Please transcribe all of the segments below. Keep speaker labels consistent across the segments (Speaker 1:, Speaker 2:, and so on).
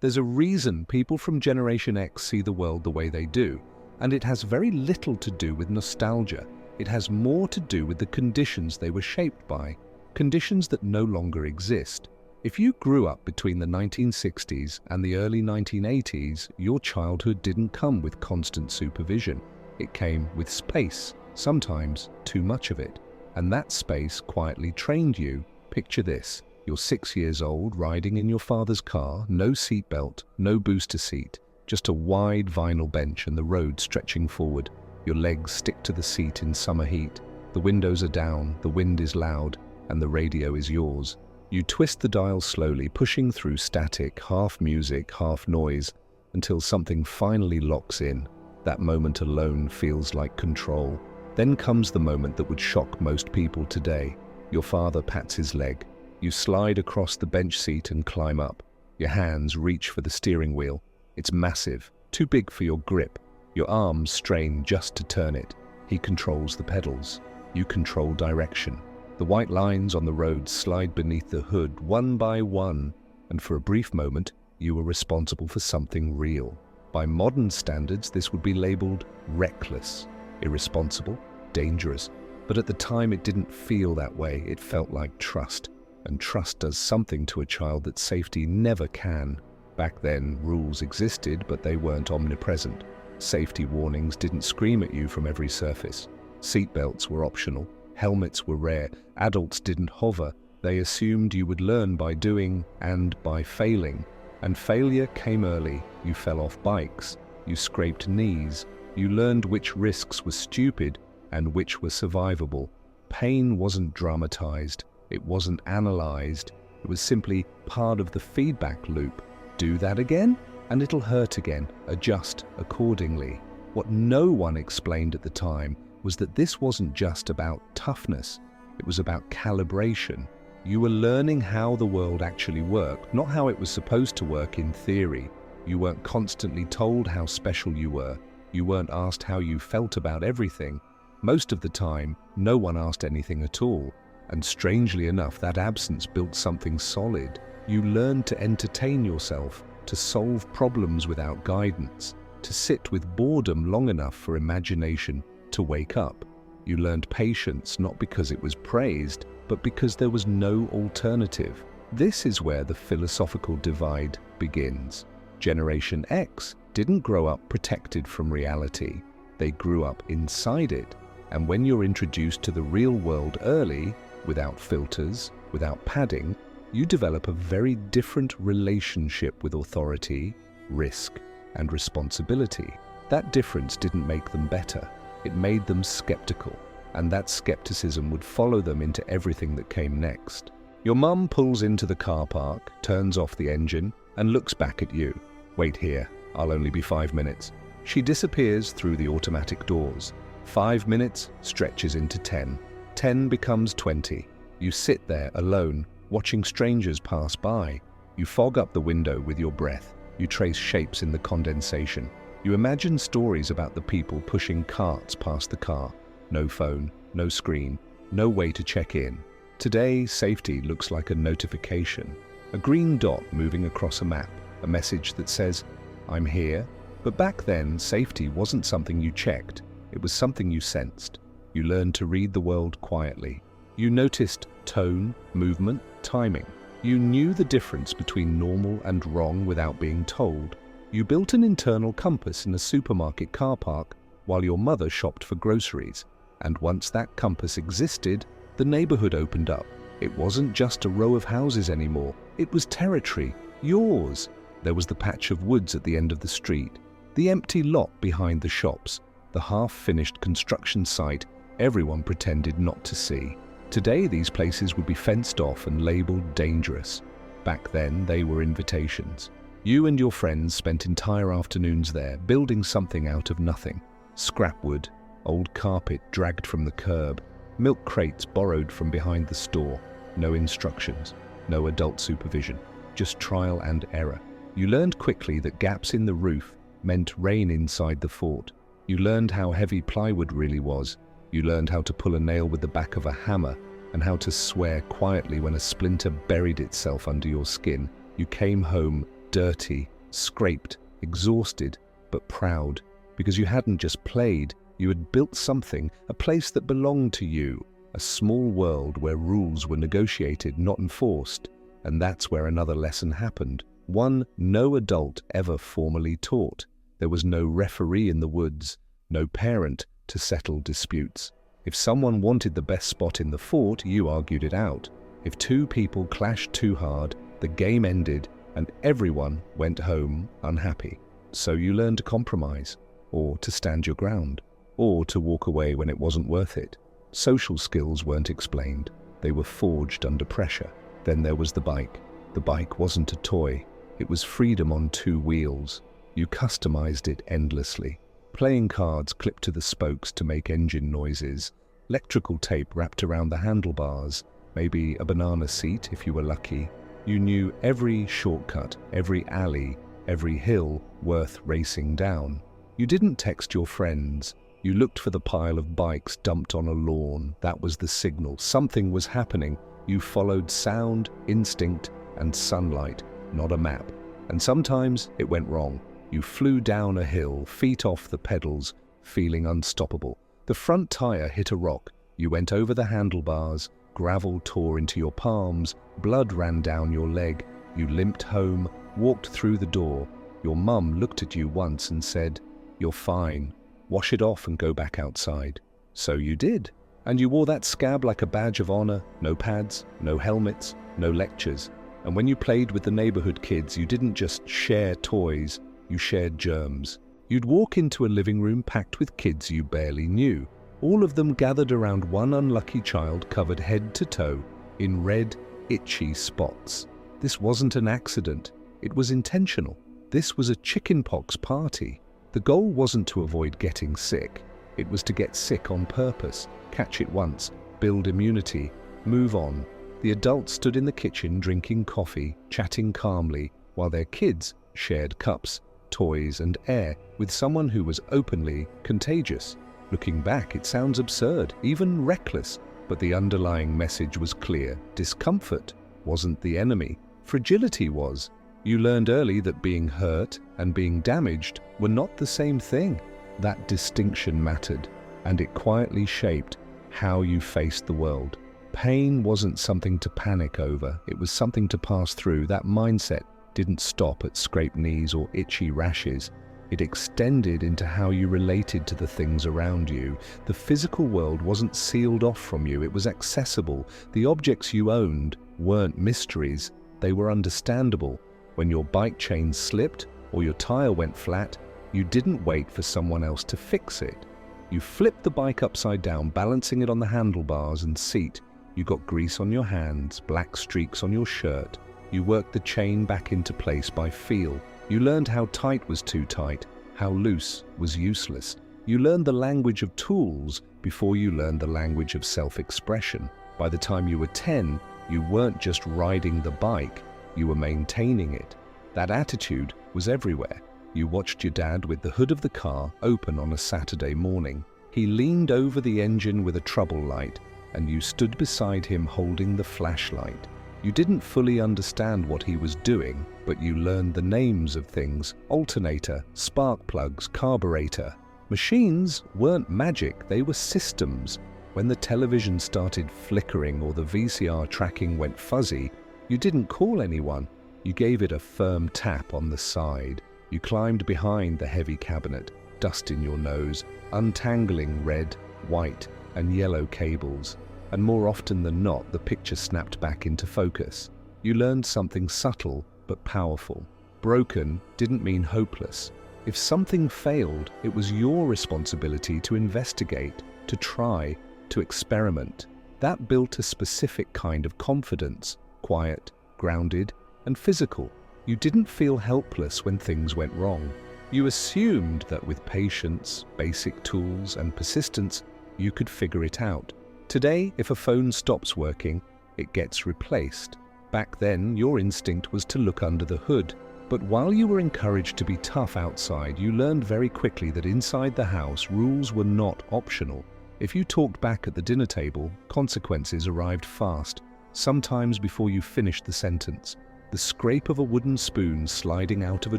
Speaker 1: There's a reason people from Generation X see the world the way they do, and it has very little to do with nostalgia. It has more to do with the conditions they were shaped by, conditions that no longer exist. If you grew up between the 1960s and the early 1980s, your childhood didn't come with constant supervision. It came with space, sometimes too much of it. And that space quietly trained you. Picture this: you're 6 years old, riding in your father's car, no seatbelt, no booster seat, just a wide vinyl bench and the road stretching forward. Your legs stick to the seat in summer heat. The windows are down, the wind is loud, and the radio is yours. You twist the dial slowly, pushing through static, half music, half noise, until something finally locks in. That moment alone feels like control. Then comes the moment that would shock most people today. Your father pats his leg. You slide across the bench seat and climb up. Your hands reach for the steering wheel. It's massive, too big for your grip. Your arms strain just to turn it. He controls the pedals. You control direction. The white lines on the road slide beneath the hood one by one, and for a brief moment, you were responsible for something real. By modern standards, this would be labeled reckless, irresponsible, dangerous. But at the time, it didn't feel that way. It felt like trust. And trust does something to a child that safety never can. Back then, rules existed, but they weren't omnipresent. Safety warnings didn't scream at you from every surface. Seatbelts were optional. Helmets were rare. Adults didn't hover. They assumed you would learn by doing and by failing. And failure came early. You fell off bikes. You scraped knees. You learned which risks were stupid and which were survivable. Pain wasn't dramatized. It wasn't analyzed. It was simply part of the feedback loop. Do that again, and it'll hurt again. Adjust accordingly. What no one explained at the time was that this wasn't just about toughness. It was about calibration. You were learning how the world actually worked, not how it was supposed to work in theory. You weren't constantly told how special you were. You weren't asked how you felt about everything. Most of the time, no one asked anything at all. And strangely enough, that absence built something solid. You learned to entertain yourself, to solve problems without guidance, to sit with boredom long enough for imagination to wake up. You learned patience not because it was praised, but because there was no alternative. This is where the philosophical divide begins. Generation X didn't grow up protected from reality. They grew up inside it. And when you're introduced to the real world early, without filters, without padding, you develop a very different relationship with authority, risk, and responsibility. That difference didn't make them better. It made them skeptical, and that skepticism would follow them into everything that came next. Your mum pulls into the car park, turns off the engine, and looks back at you. Wait here, I'll only be 5 minutes. She disappears through the automatic doors. 5 minutes stretches into 10. 10 becomes 20. You sit there alone, watching strangers pass by. You fog up the window with your breath. You trace shapes in the condensation. You imagine stories about the people pushing carts past the car. No phone, no screen, no way to check in. Today, safety looks like a notification. A green dot moving across a map, a message that says, "I'm here." But back then, safety wasn't something you checked. It was something you sensed. You learned to read the world quietly. You noticed tone, movement, timing. You knew the difference between normal and wrong without being told. You built an internal compass in a supermarket car park while your mother shopped for groceries. And once that compass existed, the neighborhood opened up. It wasn't just a row of houses anymore. It was territory, yours. There was the patch of woods at the end of the street, the empty lot behind the shops, the half-finished construction site everyone pretended not to see. Today, these places would be fenced off and labeled dangerous. Back then, they were invitations. You and your friends spent entire afternoons there, building something out of nothing. Scrap wood, old carpet dragged from the curb, milk crates borrowed from behind the store. No instructions, no adult supervision, just trial and error. You learned quickly that gaps in the roof meant rain inside the fort. You learned how heavy plywood really was. You learned how to pull a nail with the back of a hammer and how to swear quietly when a splinter buried itself under your skin. You came home dirty, scraped, exhausted, but proud, because you hadn't just played, you had built something, a place that belonged to you, a small world where rules were negotiated, not enforced. And that's where another lesson happened, one no adult ever formally taught. There was no referee in the woods, no parent to settle disputes. If someone wanted the best spot in the fort, you argued it out. If two people clashed too hard, the game ended and everyone went home unhappy. So you learned to compromise, or to stand your ground, or to walk away when it wasn't worth it. Social skills weren't explained. They were forged under pressure. Then there was the bike. The bike wasn't a toy. It was freedom on two wheels. You customized it endlessly. Playing cards clipped to the spokes to make engine noises, electrical tape wrapped around the handlebars, maybe a banana seat if you were lucky. You knew every shortcut, every alley, every hill worth racing down. You didn't text your friends. You looked for the pile of bikes dumped on a lawn. That was the signal. Something was happening. You followed sound, instinct, and sunlight, not a map. And sometimes it went wrong. You flew down a hill, feet off the pedals, feeling unstoppable. The front tire hit a rock. You went over the handlebars. Gravel tore into your palms. Blood ran down your leg. You limped home, walked through the door. Your mum looked at you once and said, "You're fine. Wash it off and go back outside." So you did. And you wore that scab like a badge of honor. No pads, no helmets, no lectures. And when you played with the neighborhood kids, you didn't just share toys, you shared germs. You'd walk into a living room packed with kids you barely knew, all of them gathered around one unlucky child covered head to toe in red, itchy spots. This wasn't an accident. It was intentional. This was a chickenpox party. The goal wasn't to avoid getting sick. It was to get sick on purpose, catch it once, build immunity, move on. The adults stood in the kitchen drinking coffee, chatting calmly, while their kids shared cups, toys, and air with someone who was openly contagious. Looking back, it sounds absurd, even reckless, but the underlying message was clear. Discomfort wasn't the enemy. Fragility was. You learned early that being hurt and being damaged were not the same thing. That distinction mattered, and it quietly shaped how you faced the world. Pain wasn't something to panic over. It was something to pass through. That mindset didn't stop at scraped knees or itchy rashes. It extended into how you related to the things around you. The physical world wasn't sealed off from you. It was accessible. The objects you owned weren't mysteries. They were understandable. When your bike chain slipped or your tire went flat, you didn't wait for someone else to fix it. You flipped the bike upside down, balancing it on the handlebars and seat. You got grease on your hands, black streaks on your shirt. You worked the chain back into place by feel. You learned how tight was too tight, how loose was useless. You learned the language of tools before you learned the language of self-expression. By the time you were 10, you weren't just riding the bike, you were maintaining it. That attitude was everywhere. You watched your dad with the hood of the car open on a Saturday morning. He leaned over the engine with a trouble light, and you stood beside him holding the flashlight. You didn't fully understand what he was doing, but you learned the names of things: alternator, spark plugs, carburetor. Machines weren't magic, they were systems. When the television started flickering or the VCR tracking went fuzzy, you didn't call anyone. You gave it a firm tap on the side. You climbed behind the heavy cabinet, dust in your nose, untangling red, white, and yellow cables. And more often than not, the picture snapped back into focus. You learned something subtle but powerful. Broken didn't mean hopeless. If something failed, it was your responsibility to investigate, to try, to experiment. That built a specific kind of confidence, quiet, grounded, and physical. You didn't feel helpless when things went wrong. You assumed that with patience, basic tools, and persistence, you could figure it out. Today, if a phone stops working, it gets replaced. Back then, your instinct was to look under the hood. But while you were encouraged to be tough outside, you learned very quickly that inside the house, rules were not optional. If you talked back at the dinner table, consequences arrived fast, sometimes before you finished the sentence. The scrape of a wooden spoon sliding out of a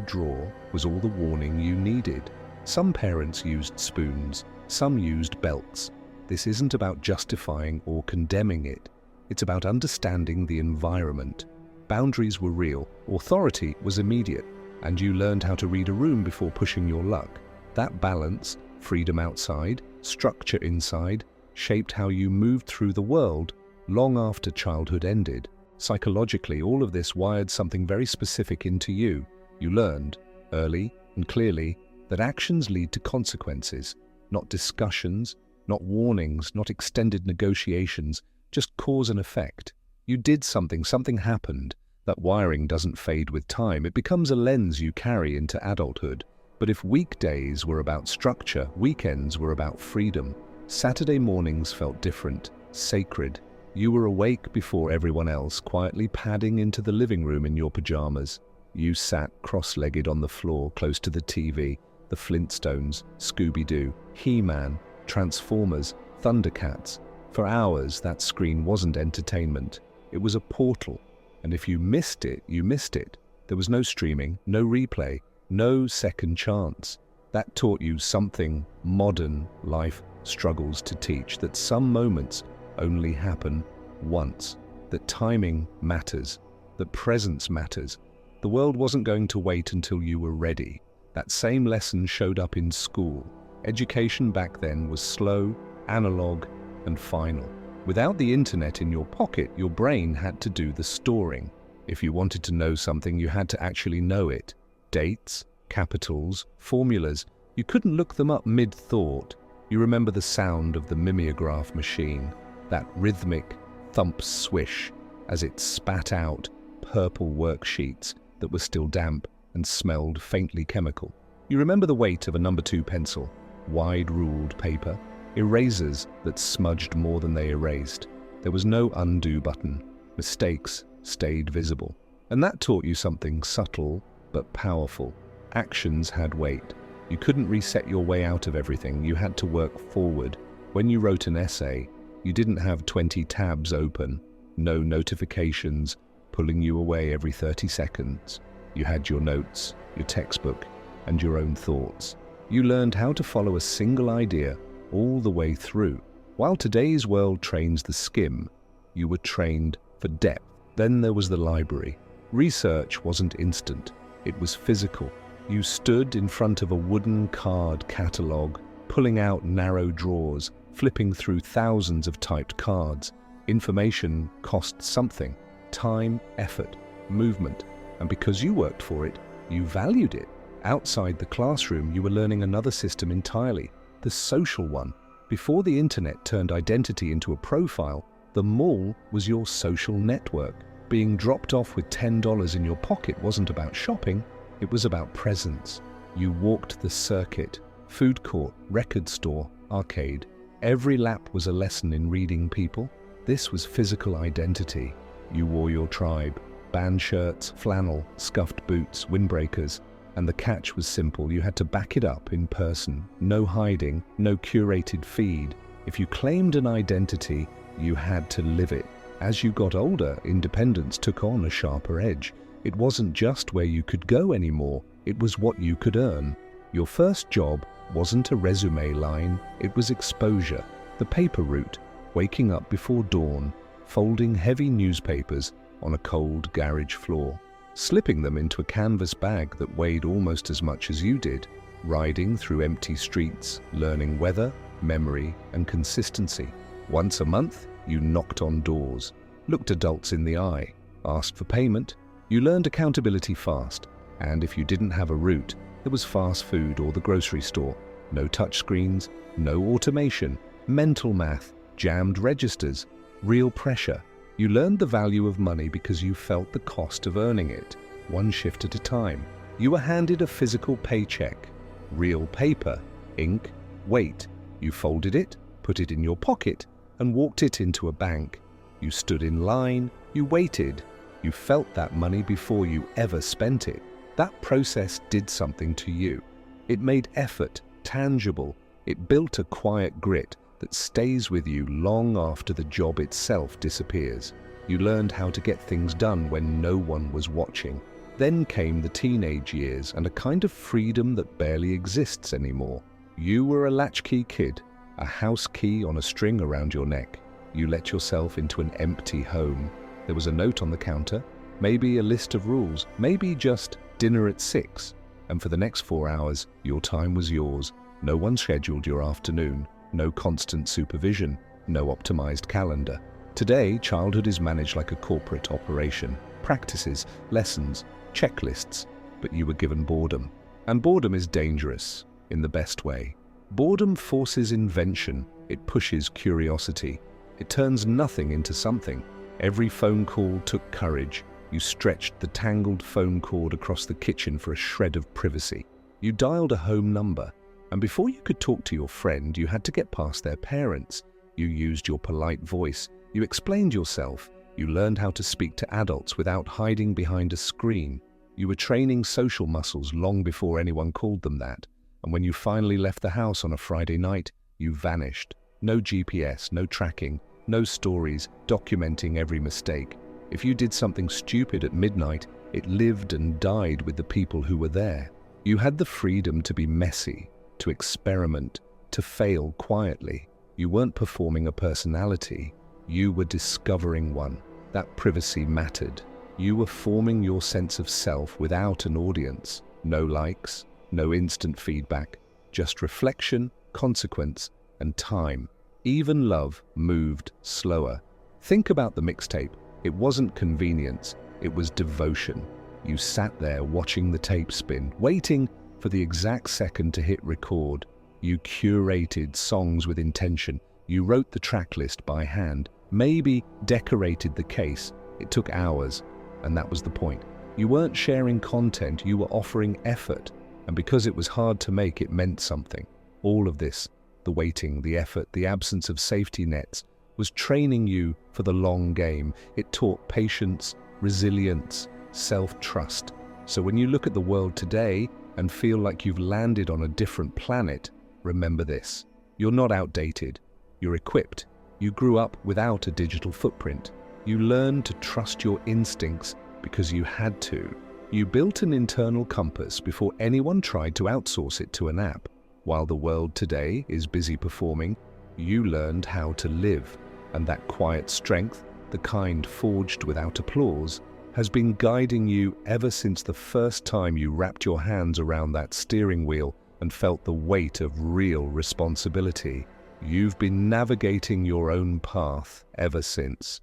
Speaker 1: drawer was all the warning you needed. Some parents used spoons, some used belts. This isn't about justifying or condemning it. It's about understanding the environment. Boundaries were real, authority was immediate, and you learned how to read a room before pushing your luck. That balance, freedom outside, structure inside, shaped how you moved through the world long after childhood ended. Psychologically, all of this wired something very specific into you. You learned, early and clearly, that actions lead to consequences, not discussions, not warnings, not extended negotiations, just cause and effect. You did something, something happened. That wiring doesn't fade with time. It becomes a lens you carry into adulthood. But if weekdays were about structure, weekends were about freedom. Saturday mornings felt different, sacred. You were awake before everyone else, quietly padding into the living room in your pajamas. You sat cross-legged on the floor, close to the TV, the Flintstones, Scooby-Doo, He-Man, Transformers, Thundercats. For hours, that screen wasn't entertainment. It was a portal. And if you missed it, you missed it. There was no streaming, no replay, no second chance. That taught you something modern life struggles to teach, that some moments only happen once, that timing matters, that presence matters. The world wasn't going to wait until you were ready. That same lesson showed up in school. Education back then was slow, analog, and final. Without the internet in your pocket, your brain had to do the storing. If you wanted to know something, you had to actually know it. Dates, capitals, formulas, you couldn't look them up mid-thought. You remember the sound of the mimeograph machine, that rhythmic thump swish as it spat out purple worksheets that were still damp and smelled faintly chemical. You remember the weight of a number 2 pencil, wide-ruled paper, erasers that smudged more than they erased. There was no undo button. Mistakes stayed visible. And that taught you something subtle but powerful. Actions had weight. You couldn't reset your way out of everything. You had to work forward. When you wrote an essay, you didn't have 20 tabs open, no notifications pulling you away every 30 seconds. You had your notes, your textbook, and your own thoughts. You learned how to follow a single idea all the way through. While today's world trains the skim, you were trained for depth. Then there was the library. Research wasn't instant. It was physical. You stood in front of a wooden card catalogue, pulling out narrow drawers, flipping through thousands of typed cards. Information cost something. Time, effort, movement. And because you worked for it, you valued it. Outside the classroom, you were learning another system entirely, the social one. Before the internet turned identity into a profile, the mall was your social network. Being dropped off with $10 in your pocket wasn't about shopping, it was about presence. You walked the circuit, food court, record store, arcade. Every lap was a lesson in reading people. This was physical identity. You wore your tribe, band shirts, flannel, scuffed boots, windbreakers. And the catch was simple, you had to back it up in person. No hiding, no curated feed. If you claimed an identity, you had to live it. As you got older, independence took on a sharper edge. It wasn't just where you could go anymore, it was what you could earn. Your first job wasn't a resume line, it was exposure. The paper route, waking up before dawn, folding heavy newspapers on a cold garage floor, slipping them into a canvas bag that weighed almost as much as you did, riding through empty streets, learning weather, memory, and consistency. Once a month, you knocked on doors, looked adults in the eye, asked for payment. You learned accountability fast, and if you didn't have a route, there was fast food or the grocery store. No touchscreens, no automation, mental math, jammed registers, real pressure. You learned the value of money because you felt the cost of earning it, one shift at a time. You were handed a physical paycheck, real paper, ink, weight. You folded it, put it in your pocket, and walked it into a bank. You stood in line, you waited. You felt that money before you ever spent it. That process did something to you. It made effort tangible. It built a quiet grit that stays with you long after the job itself disappears. You learned how to get things done when no one was watching. Then came the teenage years and a kind of freedom that barely exists anymore. You were a latchkey kid, a house key on a string around your neck. You let yourself into an empty home. There was a note on the counter, maybe a list of rules, maybe just dinner at 6. And for the next 4 hours, your time was yours. No one scheduled your afternoon, no constant supervision, no optimized calendar. Today, childhood is managed like a corporate operation. Practices, lessons, checklists, but you were given boredom. And boredom is dangerous, in the best way. Boredom forces invention, it pushes curiosity. It turns nothing into something. Every phone call took courage. You stretched the tangled phone cord across the kitchen for a shred of privacy. You dialed a home number, and before you could talk to your friend, you had to get past their parents. You used your polite voice. You explained yourself. You learned how to speak to adults without hiding behind a screen. You were training social muscles long before anyone called them that. And when you finally left the house on a Friday night, you vanished. No GPS, no tracking, no stories documenting every mistake. If you did something stupid at midnight, it lived and died with the people who were there. You had the freedom to be messy, to experiment, to fail quietly. You weren't performing a personality. You were discovering one. That privacy mattered. You were forming your sense of self without an audience. No likes, no instant feedback, just reflection, consequence, and time. Even love moved slower. Think about the mixtape. It wasn't convenience, it was devotion. You sat there watching the tape spin, waiting for the exact second to hit record. You curated songs with intention. You wrote the track list by hand, maybe decorated the case. It took hours, and that was the point. You weren't sharing content, you were offering effort. And because it was hard to make, it meant something. All of this, the waiting, the effort, the absence of safety nets, was training you for the long game. It taught patience, resilience, self-trust. So when you look at the world today and feel like you've landed on a different planet, remember this. You're not outdated. You're equipped. You grew up without a digital footprint. You learned to trust your instincts because you had to. You built an internal compass before anyone tried to outsource it to an app. While the world today is busy performing, you learned how to live. And that quiet strength, the kind forged without applause, has been guiding you ever since the first time you wrapped your hands around that steering wheel and felt the weight of real responsibility. You've been navigating your own path ever since.